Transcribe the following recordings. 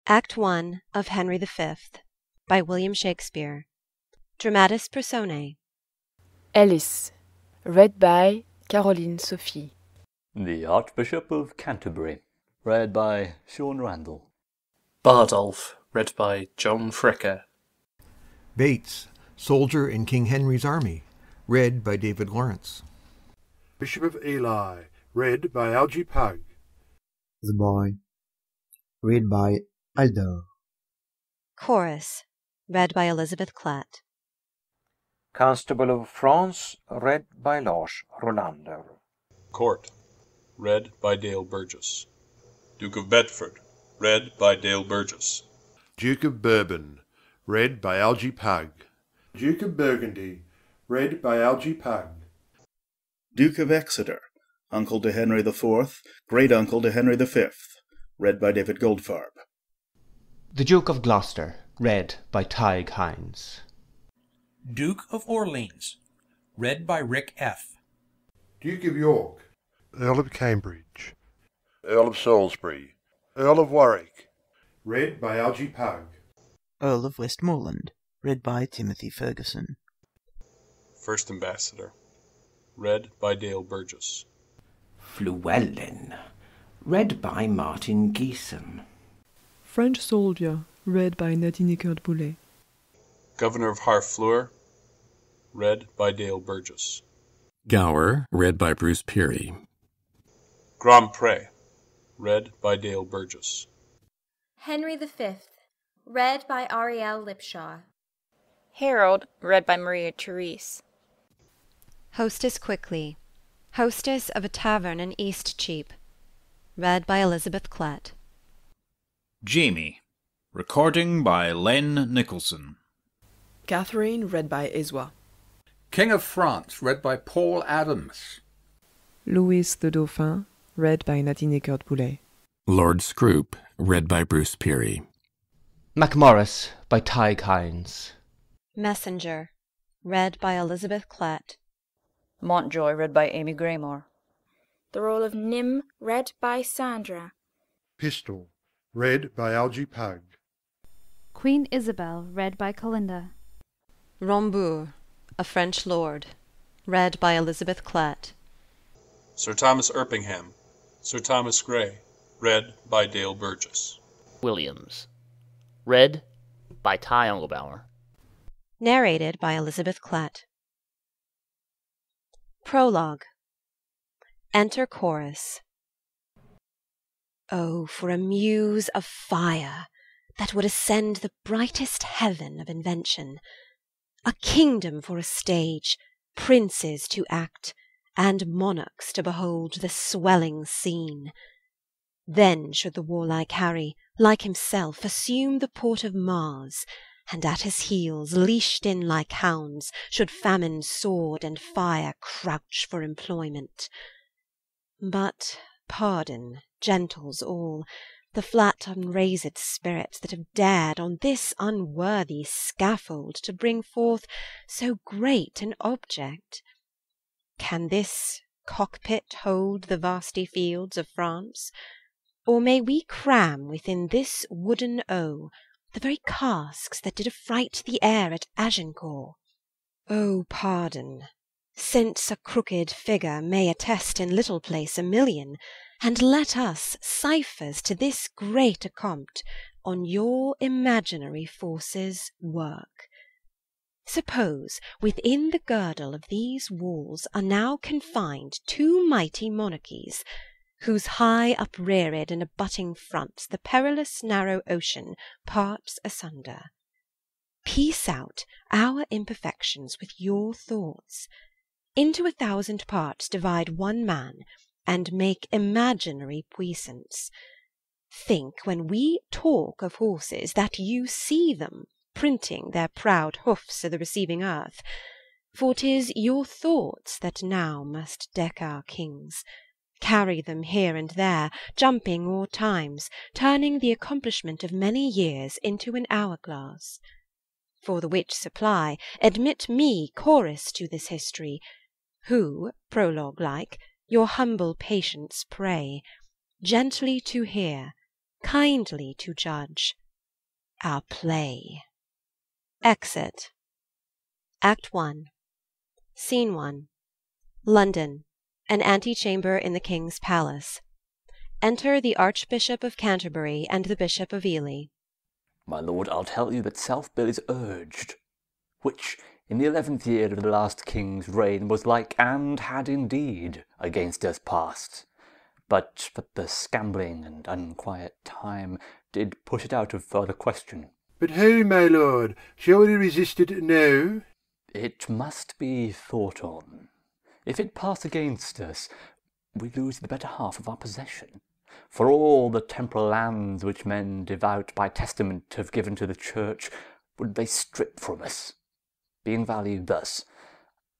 Act I of Henry V by William Shakespeare. Dramatis Personae. Alice, read by Caroline Sophie. The Archbishop of Canterbury, read by Sean Randall. Bardolph, read by John Fricker. Bates, soldier in King Henry's army, read by David Lawrence. Bishop of Ely, read by Algy Pug. The Boy, read by Aldor. Chorus, read by Elizabeth Klett. Constable of France, read by Lars, Rolander. Court, read by Dale Burgess. Duke of Bedford, read by Dale Burgess. Duke of Bourbon, read by Algy Pug. Duke of Burgundy, read by Algy Pug. Duke of Exeter, uncle to Henry IV, great-uncle to Henry V, read by David Goldfarb. The Duke of Gloucester, read by Tadhg Hynes. Duke of Orleans, read by Ric F. Duke of York, Earl of Cambridge, Earl of Salisbury, Earl of Warwick, read by Algy Pug. Earl of Westmoreland, read by Timothy Ferguson. First Ambassador, read by Dale Burgess. Llewellyn, read by Martin Geeson. French Soldier, read by Nadine Eckert-Boulet. Governor of Harfleur, read by Dale Burgess. Gower, read by Bruce Peary. Grand Pré, read by Dale Burgess. Henry V, read by Ariel Lipshaw. Harold, read by Maria Therese. Hostess Quickly, hostess of a tavern in Eastcheap, read by Elizabeth Klett. Jamie, recording by Len Nicholson. Catherine, read by Ezwa. King of France, read by Paul Adams. Louis the Dauphin, read by Nadine Eckert-Boulet. Lord Scroop, read by Bruce Peary. Macmorris, by Tadhg Hynes. Messenger, read by Elizabeth Klett. Montjoy, read by Amy Graymore. The Role of Nym, read by Sandra. Pistol, read by Algy Pug. Queen Isabel, read by Colinda. Rambourg, a French lord, read by Elizabeth Klett. Sir Thomas Erpingham, Sir Thomas Grey, read by Dale Burgess. Williams, read by Ty Engelbauer. Narrated by Elizabeth Klett. Prologue. Enter chorus. Oh, for a muse of fire that would ascend the brightest heaven of invention, a kingdom for a stage, princes to act, and monarchs to behold the swelling scene. Then should the warlike Harry, like himself, assume the port of Mars, and at his heels, leashed in like hounds, should famine's sword and fire crouch for employment. But pardon, gentles all, the flat unraised spirits that have dared on this unworthy scaffold to bring forth so great an object. Can this cockpit hold the vasty fields of France? Or may we cram within this wooden O the very casques that did affright the air at Agincourt? O pardon, since a crooked figure may attest in little place 1,000,000, and let us, ciphers to this great accompt, on your imaginary forces work. Suppose within the girdle of these walls are now confined 2 mighty monarchies, whose high upreared and abutting fronts the perilous narrow ocean parts asunder. Piece out our imperfections with your thoughts. Into 1,000 parts divide one man, and make imaginary puissance. Think, when we talk of horses, that you see them, printing their proud hoofs o' the receiving earth. For 'tis your thoughts that now must deck our kings, carry them here and there, jumping o'er times, turning the accomplishment of many years into an hourglass. For the which supply, admit me chorus to this history, who, prologue like, your humble patience pray, gently to hear, kindly to judge. Our play. Exit. Act 1. Scene 1. London. An antechamber in the King's palace. Enter the Archbishop of Canterbury and the Bishop of Ely. My lord, I'll tell you that self-bill is urged, which in the 11th year of the last king's reign was like, and had indeed against us passed. But the scambling and unquiet time did push it out of further question. But how, my lord, shall we resist it now? It must be thought on. If it pass against us, we lose the better half of our possession. For all the temporal lands which men devout by testament have given to the church, would they strip from us, being valued thus,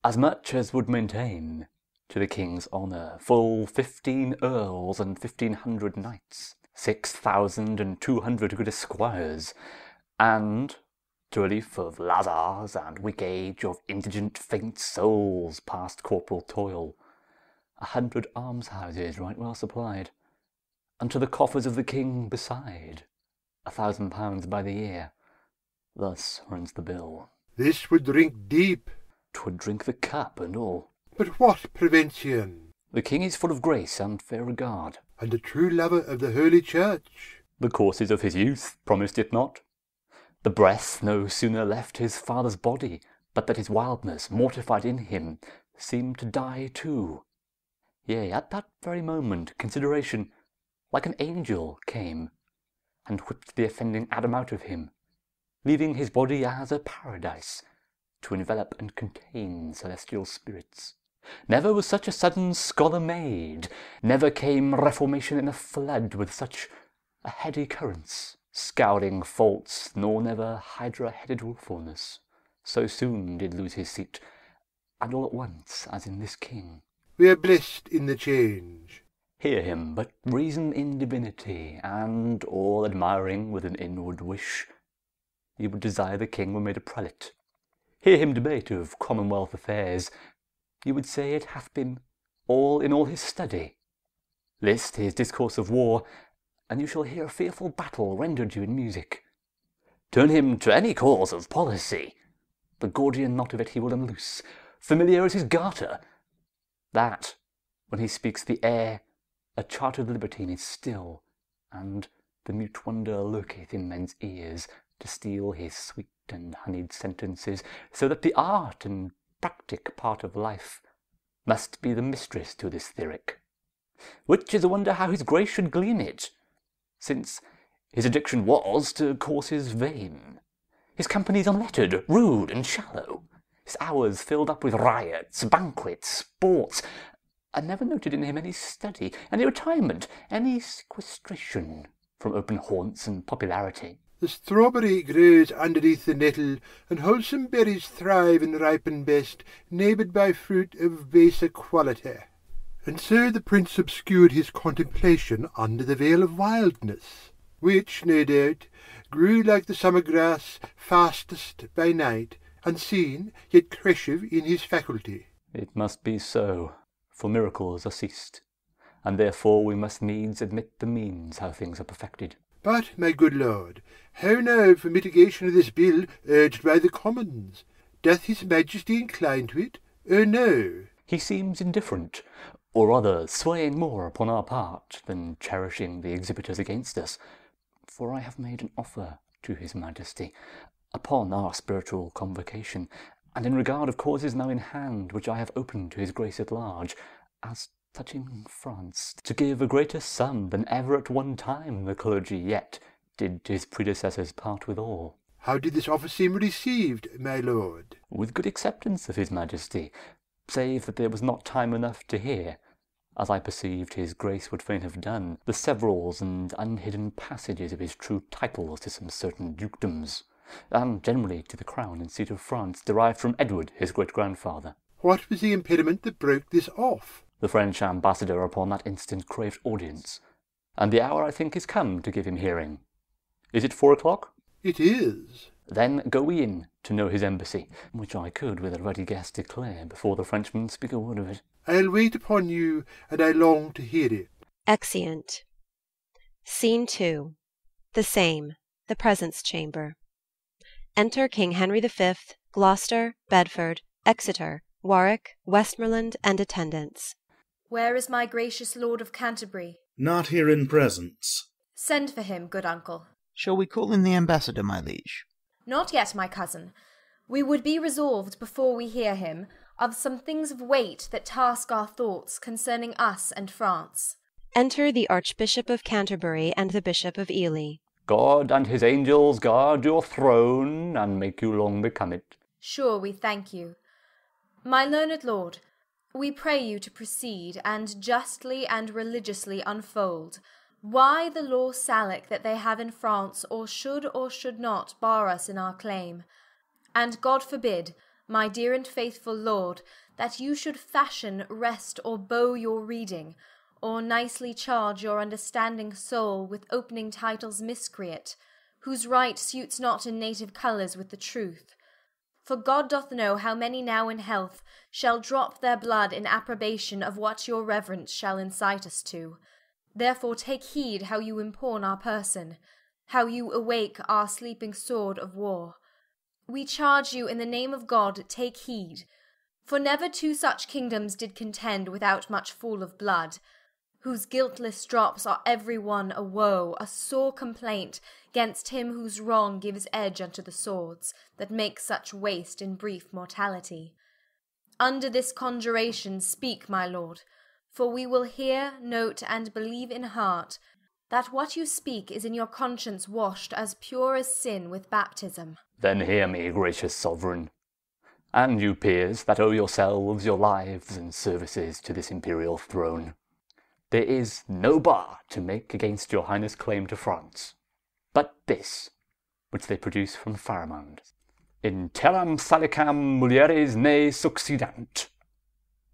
as much as would maintain, to the king's honour, full 15 earls and 1,500 knights, 6,200 good esquires, and, to relief of lazars and weak age, of indigent faint souls past corporal toil, 100 almshouses right well supplied, and to the coffers of the king beside, £1,000 by the year. Thus runs the bill. This would drink deep. 'Twould drink the cup and all. But what prevention? The king is full of grace and fair regard, and a true lover of the Holy Church. The courses of his youth promised it not. The breath no sooner left his father's body, but that his wildness, mortified in him, seemed to die too. Yea, at that very moment consideration, like an angel, came, and whipped the offending Adam out of him, leaving his body as a paradise, to envelop and contain celestial spirits. Never was such a sudden scholar made, never came reformation in a flood with such a heady currents, scouring faults, nor never hydra-headed wilfulness so soon did lose his seat, and all at once, as in this king. We are blessed in the change. Hear him, but reason in divinity, and, all admiring with an inward wish, you would desire the king were made a prelate. Hear him debate of commonwealth affairs, you would say it hath been all in all his study. List his discourse of war, and you shall hear a fearful battle rendered you in music. Turn him to any cause of policy, the Gordian knot of it he will unloose, familiar as his garter, that, when he speaks the air, a chartered libertine is still, and the mute wonder lurketh in men's ears, to steal his sweet and honeyed sentences, so that the art and practic part of life must be the mistress to this theoric. Which is a wonder how his grace should glean it, since his addiction was to courses vain, his companies unlettered, rude, and shallow, his hours filled up with riots, banquets, sports, and never noted in him any study, any retirement, any sequestration from open haunts and popularity. The strawberry grows underneath the nettle, and wholesome berries thrive and ripen best, neighboured by fruit of baser quality. And so the prince obscured his contemplation under the veil of wildness, which, no doubt, grew like the summer grass, fastest by night, unseen, yet crescive in his faculty. It must be so, for miracles are ceased, and therefore we must needs admit the means how things are perfected. But, my good lord, how now for mitigation of this bill urged by the Commons? Doth his Majesty incline to it, or no? He seems indifferent, or rather swaying more upon our part than cherishing the exhibitors against us, for I have made an offer to his Majesty upon our spiritual convocation, and in regard of causes now in hand, which I have opened to his Grace at large, as touching France, to give a greater sum than ever at one time the clergy yet did his predecessors part withal. How did this offer seem received, my lord? With good acceptance of his Majesty, save that there was not time enough to hear, as I perceived his Grace would fain have done, the severals and unhidden passages of his true titles to some certain dukedoms, and generally to the crown and seat of France derived from Edward, his great-grandfather. What was the impediment that broke this off? The French ambassador upon that instant craved audience, and the hour, I think, is come to give him hearing. Is it 4 o'clock? It is. Then go we in to know his embassy, which I could with a ready guess declare before the Frenchmen speak a word of it. I'll wait upon you, and I long to hear it. Exeunt. Scene 2. The same, the presence chamber. Enter King Henry V, Gloucester, Bedford, Exeter, Warwick, Westmoreland, and attendants. Where is my gracious lord of Canterbury? Not here in presence. Send for him, good uncle. Shall we call in the ambassador, my liege? Not yet, my cousin. We would be resolved, before we hear him, of some things of weight that task our thoughts concerning us and France. Enter the Archbishop of Canterbury and the Bishop of Ely. God and his angels guard your throne, and make you long become it. Sure we thank you. My learned lord, we pray you to proceed, and justly and religiously unfold, why the law Salic that they have in France or should not bar us in our claim. And God forbid, my dear and faithful lord, that you should fashion, rest, or bow your reading, or nicely charge your understanding soul with opening titles miscreate, whose right suits not in native colours with the truth. For God doth know how many now in health shall drop their blood in approbation of what your reverence shall incite us to. Therefore take heed how you impawn our person, how you awake our sleeping sword of war. We charge you in the name of God take heed, for never two such kingdoms did contend without much fall of blood, whose guiltless drops are every one a woe, a sore complaint, 'gainst him whose wrong gives edge unto the swords, that make such waste in brief mortality. Under this conjuration speak, my lord, for we will hear, note, and believe in heart, that what you speak is in your conscience washed as pure as sin with baptism. Then hear me, gracious sovereign, and you peers that owe yourselves your lives and services to this imperial throne. There is no bar to make against your highness' claim to France, but this, which they produce from Pharamond. In terram salicam mulieres ne succidant.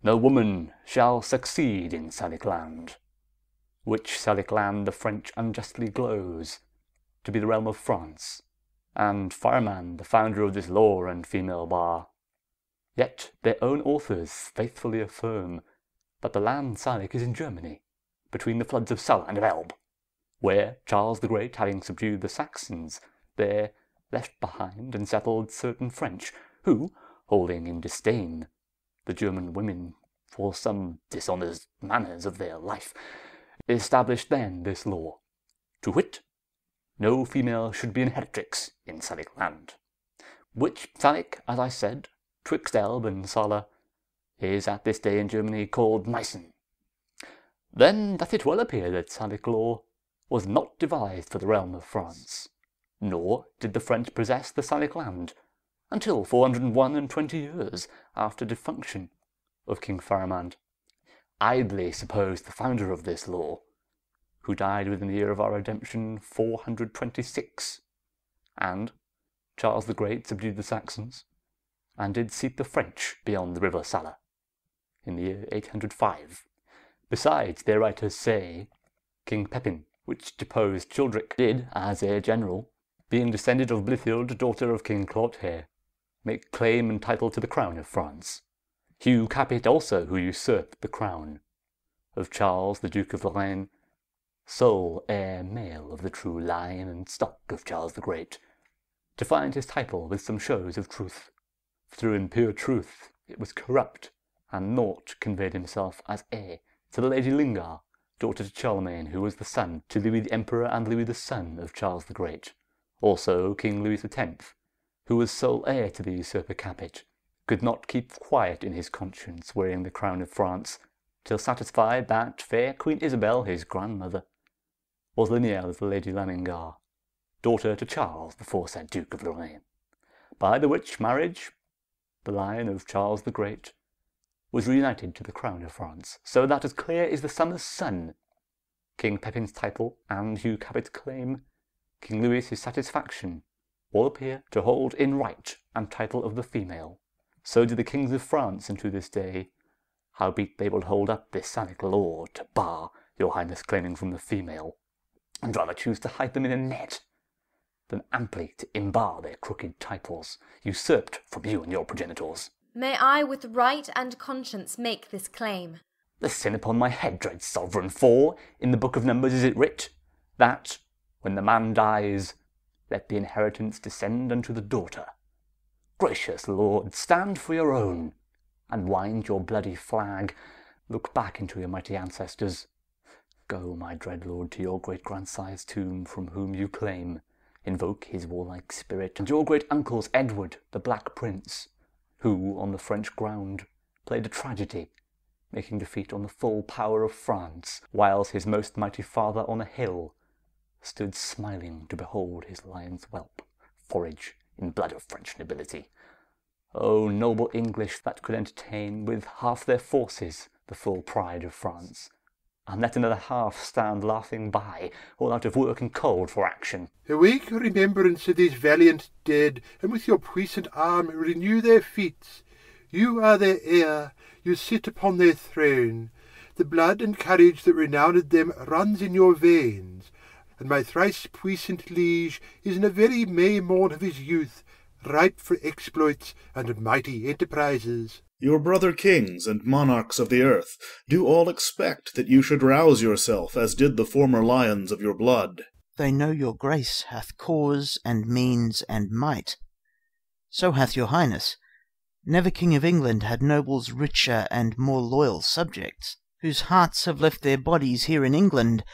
No woman shall succeed in Salic land, which Salic land the French unjustly glows to be the realm of France, and Pharamond the founder of this law and female bar. Yet their own authors faithfully affirm that the land Salic is in Germany, between the floods of Saale and of Elbe, where Charles the Great, having subdued the Saxons, there left behind and settled certain French, who, holding in disdain the German women for some dishonest manners of their life, established then this law, to wit, no female should be inheritrix in Salic land, which Salic, as I said, twixt Elbe and Saale, is at this day in Germany called Meissen. Then doth it well appear that Salic law was not devised for the realm of France, nor did the French possess the Salic land until 421 years after defunction of King Pharamond. Idly supposed the founder of this law, who died within the year of our redemption 426, and Charles the Great subdued the Saxons, and did seat the French beyond the river Saale in the year 805. Besides, their writers say, King Pepin, which deposed Childeric, did, as heir general, being descended of Blithild, daughter of King Clotaire, make claim and title to the crown of France. Hugh Capet also, who usurped the crown of Charles, the Duke of Lorraine, sole heir male of the true line and stock of Charles the Great, to find his title with some shows of truth. For through impure truth it was corrupt, and naught conveyed himself as heir to the Lady Lingar, daughter to Charlemagne, who was the son to Louis the Emperor and Louis the son of Charles the Great. Also King Louis X, who was sole heir to the usurper Capet, could not keep quiet in his conscience wearing the crown of France, till satisfied that fair Queen Isabel, his grandmother, was lineal of the Lady Lamingar, daughter to Charles, the foresaid Duke of Lorraine, by the which marriage the line of Charles the Great was reunited to the crown of France, so that as clear is the summer's sun, King Pepin's title and Hugh Capet's claim, King Louis his satisfaction, all appear to hold in right and title of the female. So do the kings of France unto this day, howbeit they will hold up this Salic law to bar your highness claiming from the female, and rather choose to hide them in a net, than amply to imbar their crooked titles, usurped from you and your progenitors. May I with right and conscience make this claim? The sin upon my head, dread sovereign, for in the book of Numbers is it writ, that, when the man dies, let the inheritance descend unto the daughter. Gracious lord, stand for your own, and wind your bloody flag. Look back into your mighty ancestors. Go, my dread lord, to your great-grandsire's tomb, from whom you claim. Invoke his warlike spirit, and your great uncle's Edward, the Black Prince, who, on the French ground, played a tragedy, making defeat on the full power of France, whiles his most mighty father on a hill stood smiling to behold his lion's whelp forage in blood of French nobility. O noble English, that could entertain with half their forces the full pride of France, and let another half stand laughing by, all out of work and cold for action. Awake remembrance of these valiant dead, and with your puissant arm renew their feats. You are their heir, you sit upon their throne. The blood and courage that renowned them runs in your veins, and my thrice puissant liege is in a very May morn of his youth, ripe for exploits and mighty enterprises. Your brother kings and monarchs of the earth do all expect that you should rouse yourself, as did the former lions of your blood. They know your grace hath cause and means and might. So hath your highness. Never king of England had nobles richer and more loyal subjects, whose hearts have left their bodies here in England,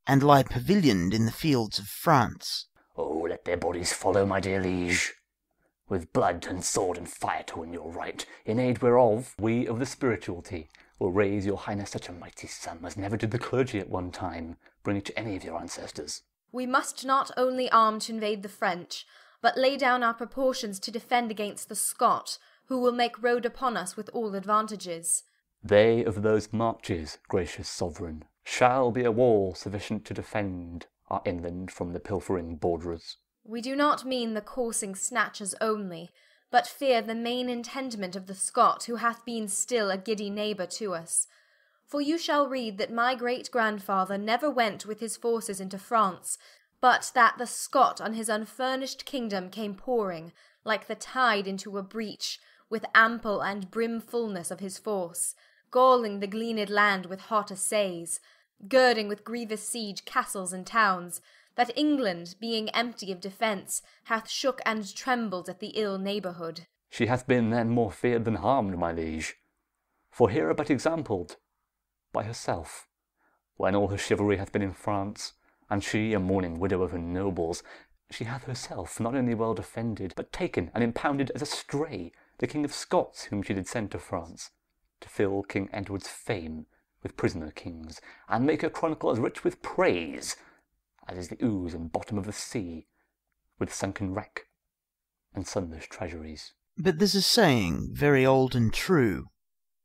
and lie pavilioned in the fields of France. Oh, let their bodies follow, my dear liege, with blood and sword and fire to win your right, in aid whereof we of the spirituality will raise your highness such a mighty sum as never did the clergy at one time bring it to any of your ancestors. We must not only arm to invade the French, but lay down our proportions to defend against the Scot, who will make road upon us with all advantages. They of those marches, gracious sovereign, shall be a wall sufficient to defend our inland from the pilfering borderers. We do not mean the coursing snatchers only, but fear the main intendment of the Scot, who hath been still a giddy neighbour to us. For you shall read that my great-grandfather never went with his forces into France, but that the Scot on his unfurnished kingdom came pouring, like the tide into a breach, with ample and brim fullness of his force, galling the gleaned land with hot assays, girding with grievous siege castles and towns, that England, being empty of defence, hath shook and trembled at the ill neighbourhood. She hath been then more feared than harmed, my liege, for here are but exampled by herself, when all her chivalry hath been in France, and she a mourning widow of her nobles, she hath herself not only well defended, but taken and impounded as a stray the King of Scots, whom she did send to France, to fill King Edward's fame with prisoner kings, and make her chronicle as rich with praise as is the ooze and bottom of the sea, with sunken wreck and sunless treasuries. But there's a saying, very old and true,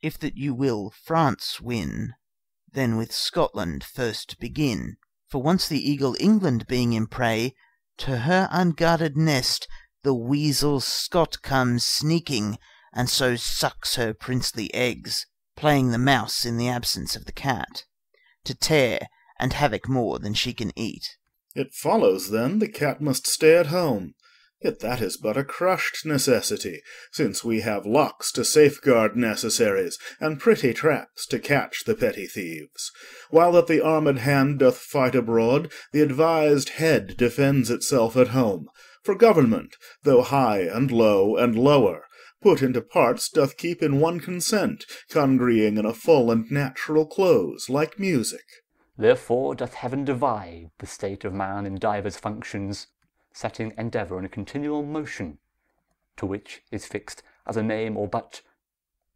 if that you will France win, then with Scotland first begin. For once the eagle England being in prey, to her unguarded nest the weasel Scot comes sneaking, and so sucks her princely eggs, playing the mouse in the absence of the cat, to tear and havoc more than she can eat. It follows, then, the cat must stay at home. Yet that is but a crushed necessity, since we have locks to safeguard necessaries, and pretty traps to catch the petty thieves. While that the armed hand doth fight abroad, the advised head defends itself at home. For government, though high and low and lower, put into parts doth keep in one consent, congreeing in a full and natural close, like music. Therefore doth heaven divide the state of man in divers functions, setting endeavour in a continual motion, to which is fixed as a name or but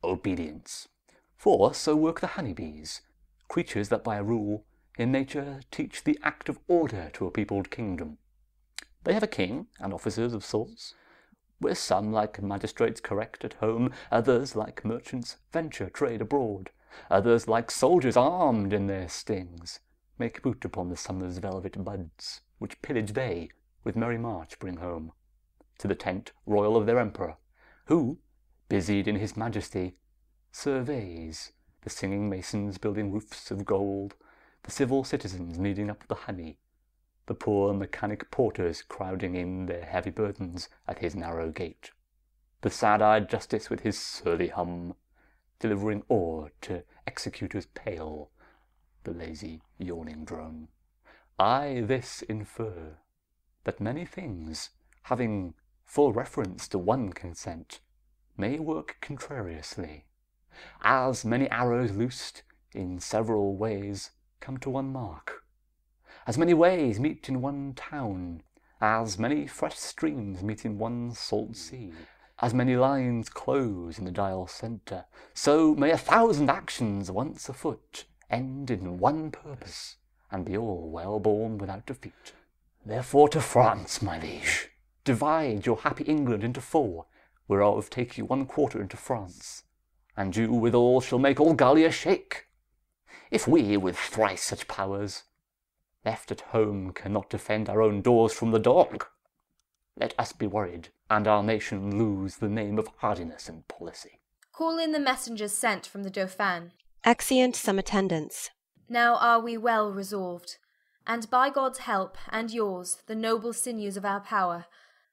obedience. For so work the honeybees, creatures that by a rule in nature teach the act of order to a peopled kingdom. They have a king and officers of sorts, where some like magistrates correct at home, others like merchants venture trade abroad, others like soldiers armed in their stings make boot upon the summer's velvet buds, which pillage they with merry march bring home to the tent royal of their emperor, who, busied in his majesty, surveys the singing masons building roofs of gold, the civil citizens kneading up the honey, the poor mechanic porters crowding in their heavy burdens at his narrow gate, the sad-eyed justice with his surly hum, delivering ore to executors pale, the lazy yawning drone, I this infer, that many things, having full reference to one consent, may work contrariously, as many arrows loosed in several ways come to one mark, as many ways meet in one town, as many fresh streams meet in one salt sea, as many lines close in the dial centre, so may 1,000 actions once afoot end in one purpose, and be all well borne without defeat. Therefore to France, my liege, divide your happy England into 4, whereof take you 1/4 into France, and you withal shall make all Gallia shake. If we, with thrice such powers, left at home, cannot defend our own doors from the dog, let us be worried, and our nation lose the name of hardiness and policy. Call in the messengers sent from the Dauphin. Exeunt some attendants. Now are we well resolved, and by God's help, and yours, the noble sinews of our power,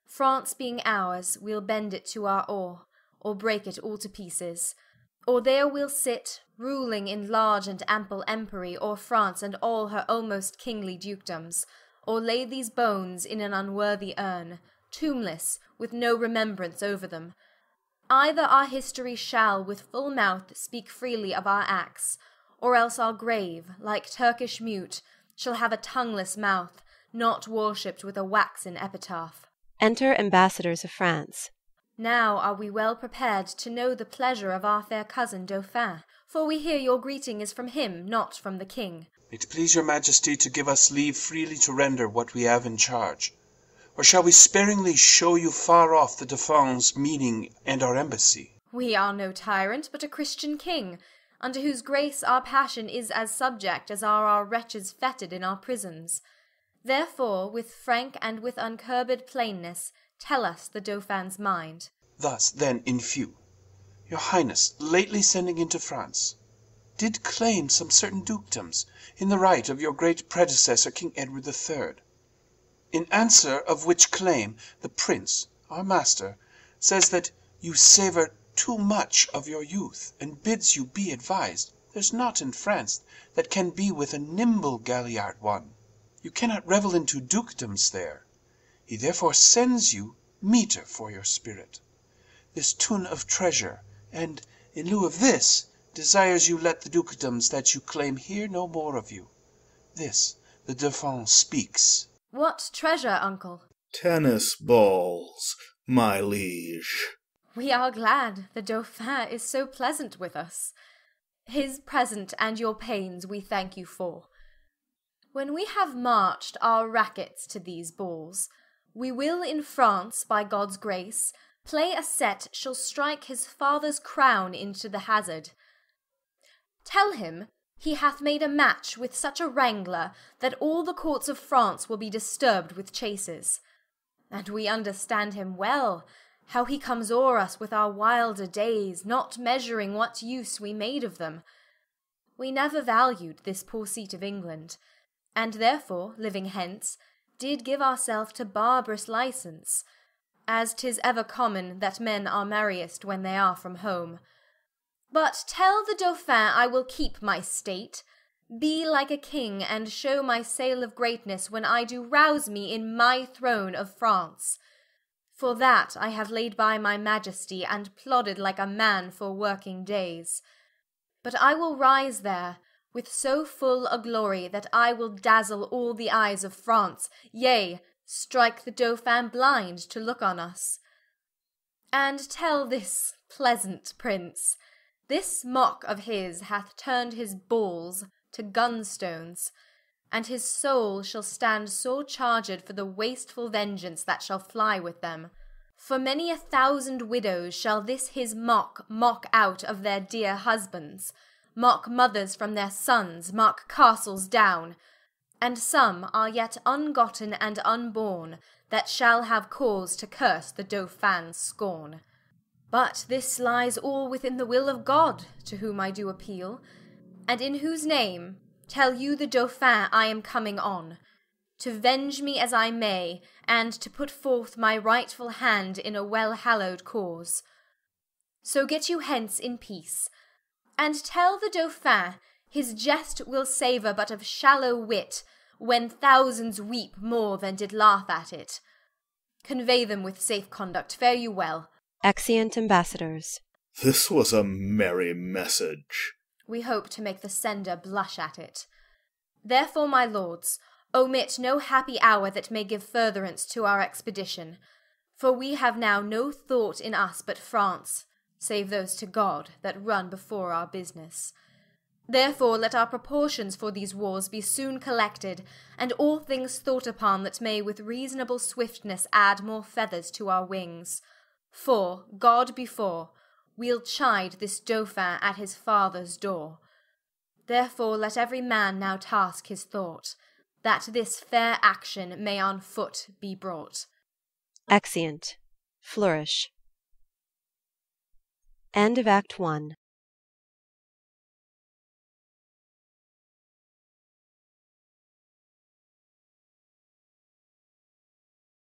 France being ours, we'll bend it to our oar, or break it all to pieces. Or there we'll sit, ruling in large and ample empery o'er France and all her almost kingly dukedoms, or lay these bones in an unworthy urn, tombless, with no remembrance over them. Either our history shall with full mouth speak freely of our acts, or else our grave, like Turkish mute, shall have a tongueless mouth, not worshipped with a waxen epitaph. Enter ambassadors of France. Now are we well prepared to know the pleasure of our fair cousin Dauphin, for we hear your greeting is from him, not from the king. It please your majesty to give us leave freely to render what we have in charge. Or shall we sparingly show you far off the Dauphin's meaning and our embassy? We are no tyrant, but a Christian king, unto whose grace our passion is as subject as are our wretches fettered in our prisons. Therefore, with frank and with uncurbed plainness, tell us the Dauphin's mind. Thus, then, in few, your highness, lately sending into France, did claim some certain dukedoms in the right of your great predecessor King Edward III. In answer of which claim, the prince, our master, says that you savour too much of your youth, and bids you be advised. There's naught in France that can be with a nimble galliard won. You cannot revel into dukedoms there. He therefore sends you metre for your spirit, this tun of treasure, and, in lieu of this, desires you let the dukedoms that you claim hear no more of you. This the Dauphin speaks. What treasure, uncle? Tennis balls, my liege. We are glad the Dauphin is so pleasant with us. His present and your pains we thank you for. When we have marched our rackets to these balls, we will in France, by God's grace, play a set shall strike his father's crown into the hazard. Tell him he hath made a match with such a wrangler that all the courts of France will be disturbed with chases. And we understand him well, how he comes o'er us with our wilder days, not measuring what use we made of them. We never valued this poor seat of England, and therefore, living hence, did give ourself to barbarous licence, as 'tis ever common that men are merriest when they are from home. But tell the Dauphin I will keep my state, be like a king, and show my sail of greatness when I do rouse me in my throne of France. For that I have laid by my majesty, and plodded like a man for working days. But I will rise there, with so full a glory that I will dazzle all the eyes of France, yea, strike the Dauphin blind to look on us. And tell this pleasant prince, this mock of his hath turned his balls to gunstones, and his soul shall stand sore charged for the wasteful vengeance that shall fly with them. For many 1,000 widows shall this his mock out of their dear husbands, mock mothers from their sons, mock castles down, and some are yet ungotten and unborn, that shall have cause to curse the Dauphin's scorn. But this lies all within the will of God, to whom I do appeal, and in whose name tell you the Dauphin I am coming on, to venge me as I may, and to put forth my rightful hand in a well-hallowed cause. So get you hence in peace, and tell the Dauphin his jest will savour but of shallow wit, when thousands weep more than did laugh at it. Convey them with safe conduct. Fare you well. Exeunt ambassadors. This was a merry message. We hope to make the sender blush at it. Therefore, my lords, omit no happy hour that may give furtherance to our expedition, for we have now no thought in us but France, save those to God that run before our business. Therefore let our proportions for these wars be soon collected, and all things thought upon that may with reasonable swiftness add more feathers to our wings. For, God before, we'll chide this Dauphin at his father's door. Therefore let every man now task his thought, that this fair action may on foot be brought. Exeunt. Flourish. End of Act 1.